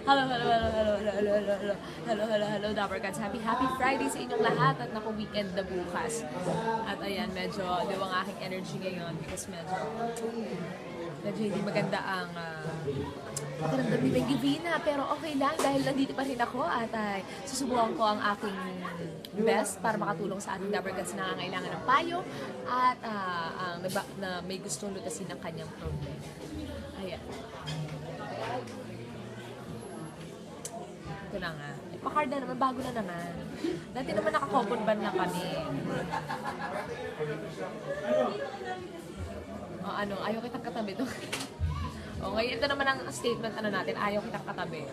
Hello, Dapper Cats. Happy Friday sa inyong lahat at naku weekend na bukas. At ayan, medyo liwang aking energy ngayon because medyo hindi maganda ang pakiramdam ni Maggie Vina. Pero okay lang dahil nandito pa rin ako at susubukan ko ang aking best para makatulong sa ating Dapper Cats na nangangailangan ng payo at na may gustong lutasin ng kanyang problema. Ayan. Ito na nga. Pa-card na naman, bago na naman. Dati naman naka-coupon ban na kami. Ayaw kitang katabi to. Ngayon ito naman ang statement natin, ayaw kitang katabi.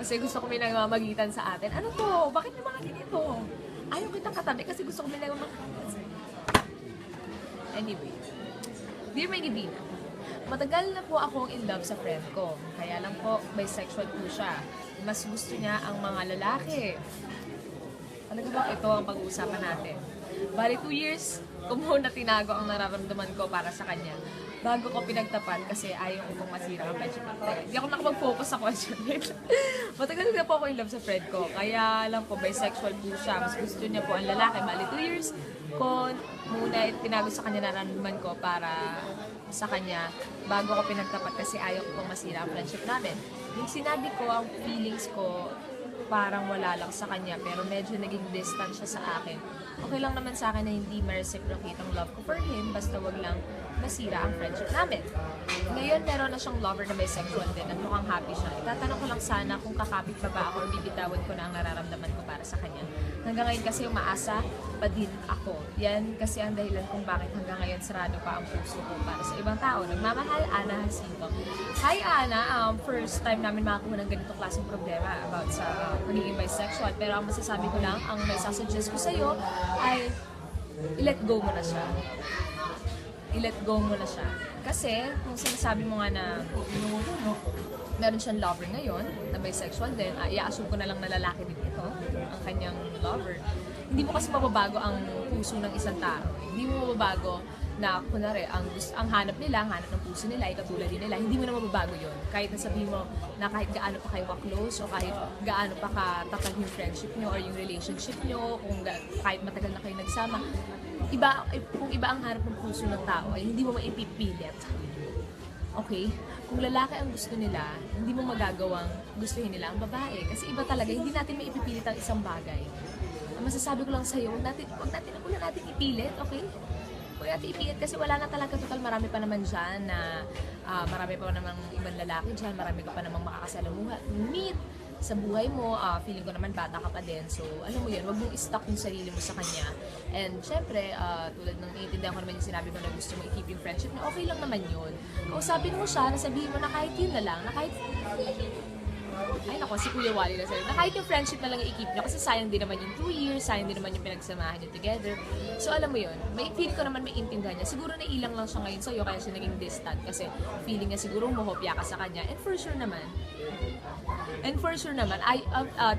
Kasi gusto ko may nagmamagitan sa atin. Ano to? Bakit naman ganito? Ayaw kitang katabi kasi gusto ko may nagmamagitan sa atin. Anyway. Dear Maggie Vina, matagal na po akong in love sa friend ko. Kaya lang po, bisexual po siya. Mas gusto niya ang mga lalaki. Talaga ba ito ang pag-uusapan natin? Bali 2 years ko muna tinago ang nararamdaman ko para sa kanya. Bago ko pinagtapat kasi ayaw ko masira ang friendship. Hindi ako nakapag-focus sa question. Matagal na po ako in love sa friend ko. Kaya lang po, bisexual po siya. Mas gusto niya po ang lalaki. Bali 2 years ko muna tinago sa kanya nararamdaman ko para sa kanya bago ko pinagtapat kasi ayaw ko masira ang friendship namin. Yung sinabi ko, ang feelings ko parang wala lang sa kanya pero medyo naging distant siya sa akin. Okay lang naman sa akin na hindi ma-reciprocate ang love ko for him basta wag lang masira ang friendship namin. Ngayon meron na siyang lover na bisexual din at mukhang happy siya. Itatanong ko lang sana kung kakapit pa ba ako or bibitawan ko na ang nararamdaman ko para sa kanya. Hanggang ngayon kasi umaasa pa din ako. Yan kasi ang dahilan kung bakit hanggang ngayon sarado pa ang puso ko para sa ibang tao. Nagmamahal, Ana Jacinto. Hi Ana, first time namin makakuha ng ganitong klaseng problema about sa pagiging bisexual. Pero ang masasabi ko lang, ang may sasuggest ko sa'yo ay i-let go mo na siya. I-let go mo na siya. Kasi, kung sinasabi mo nga na meron siyang lover ngayon, na bisexual din, i-assume ko na lang na lalaki din ito, ang kanyang lover. Hindi mo kasi mababago ang puso ng isang tao. Hindi mo mababago na, kunwari, ang hanap nila, ang hanap ng puso nila, ay katulad din nila, hindi mo na mababago yun. Kahit na sabihin mo na kahit gaano pa kayo ka-close o kahit gaano pa katatag yung friendship nyo or yung relationship nyo, kahit matagal na kayo nagsama, kung iba ang hanap ng puso ng tao, ay hindi mo maipipilit. Okay? Kung lalaki ang gusto nila, hindi mo magagawang gustuhin nila ang babae. Kasi iba talaga, hindi natin maipipilit ang isang bagay. Ang masasabi ko lang sa'yo, huwag natin ipilit, okay? Huwag natin ipilit kasi wala na talaga total. Marami pa naman dyan na marami pa namang ibang lalaki dyan, marami ka pa namang makakasalamuha. Meet sa buhay mo, feeling ko naman bata ka pa din. So, alam mo yun, wag mong i-stock yung sarili mo sa kanya. And syempre, tulad ng naiintindihan ko naman yung sinabi mo na gusto mo i-keep yung friendship na okay lang naman yun. Kausapin mo siya, nasabihin mo na kahit yun na lang, na kahit ay nako, si Kuya Wally na sa'yo, na kahit yung friendship na lang i-keep nyo kasi sayang din naman yung 2 years, sayang din naman yung pinagsamahan nyo together. So alam mo yun, feeling ko naman may intindihan niya. Siguro nailang lang siya ngayon sa'yo kaya siya naging distant kasi feeling niya siguro mahopya ka sa kanya. And for sure naman,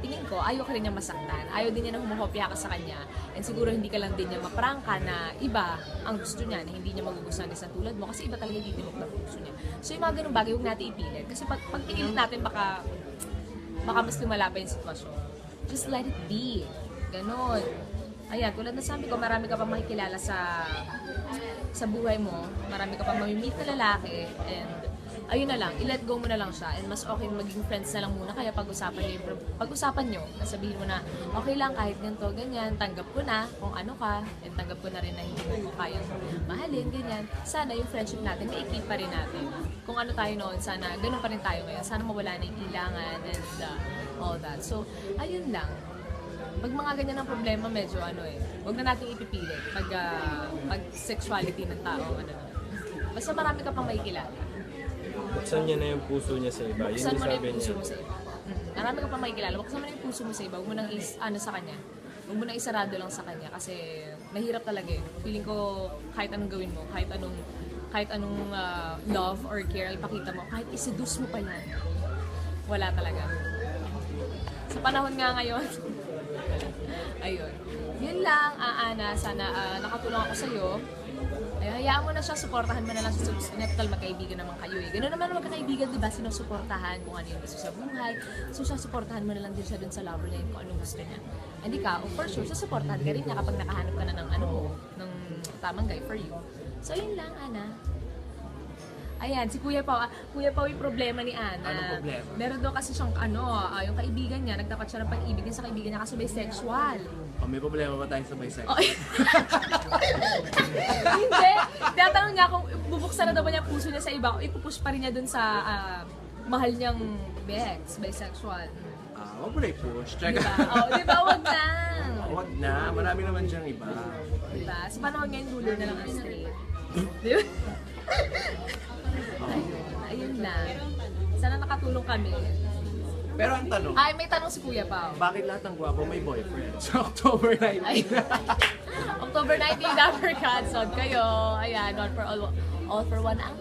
tingin ko, ayaw ka rin niya masaktan. Ayaw din niya na humahopya ka sa kanya. And siguro hindi ka lang din niya maprangka na iba ang gusto niya, na hindi niya magugustuhan isang tulad mo kasi iba talaga yung tinok na gusto niya. So yung mga ganung bagay, huwag natin ipilit. Kasi pag pinilit natin, baka mas lumala pa yung sitwasyon. Just let it be. Ganon. Ayan, tulad na sabi ko, marami ka pa makikilala sa buhay mo. Marami ka pa mamimit na lalaki. And ayun na lang, i-let go mo na lang siya. And mas okay maging friends na lang muna. Kaya pag-usapan nyo, sabihin mo na, okay lang kahit ganito, ganyan, tanggap ko na kung ano ka. And tanggap ko na rin na hindi mo kayang mahalin, ganyan. Sana yung friendship natin, may-keep pa rin natin. Kung ano tayo noon, sana ganun pa rin tayo ngayon. Sana mawala na yung ilangan and all that. So, ayun lang. Pag mga ganyan ang problema, medyo huwag na natin ipipilit. Pag sexuality ng tao, basta marami ka pang makikilala. Buksan niya na yung puso niya sa iba. Buksan mo na yung puso niya. mo sa iba. Marami ka pang makikilala. Buksan mo na yung puso mo sa iba. Huwag mo nang sa kanya. Huwag mo nang isarado lang sa kanya. Kasi mahirap talaga eh. Feeling ko kahit anong gawin mo, kahit anong love or care ipakita mo, kahit iseduce mo pa yan, wala talaga. Sa panahon nga ngayon, ayun. Yun lang, Ana. Sana nakatulong ako sa'yo. Ay, hayaan mo na siya, suportahan mo na lang siya sa Nepal, magkaibigan naman kayo eh. Ganun naman magkakaibigan, di ba? Sinusuportahan kung ano yung gusto sa buhay. So siya, suportahan mo na lang din siya dun sa lover niya kung anong gusto niya. And ikaw, for sure, susuportahan ka rin niya kapag nakahanap ka na ng ano mo, ng tamang guy for you. So yun lang, Ana. Ayan, si Kuya Pao yung problema ni Ana. Anong problema? Meron daw kasi siyang yung kaibigan niya, nagdapat siya ng pag-ibig niya sa kaibigan niya kasi bisexual. Oh, may problema ba tayo sa bisexual? Oh. Hindi. Tinatanong niya kung bubuksan na daw ba niya ang puso niya sa iba o ipupush pa rin niya dun sa mahal niyang bisexual. Wag mo na i-push. Check. Diba? Oh, diba? Wag na. Wag na. Marami naman diyang iba. Diba? Sa panahon ngayon, dulo na lang ang straight. Diba? Ayun lang. Sana nakatulong kami. Pero ang tanong, Ay, may tanong si Kuya Pao. bakit lahat ng gwapo may boyfriend? Sa October 19. Ay. October 19, Dapper Cats. Kayo. Ayan, all for one. Ang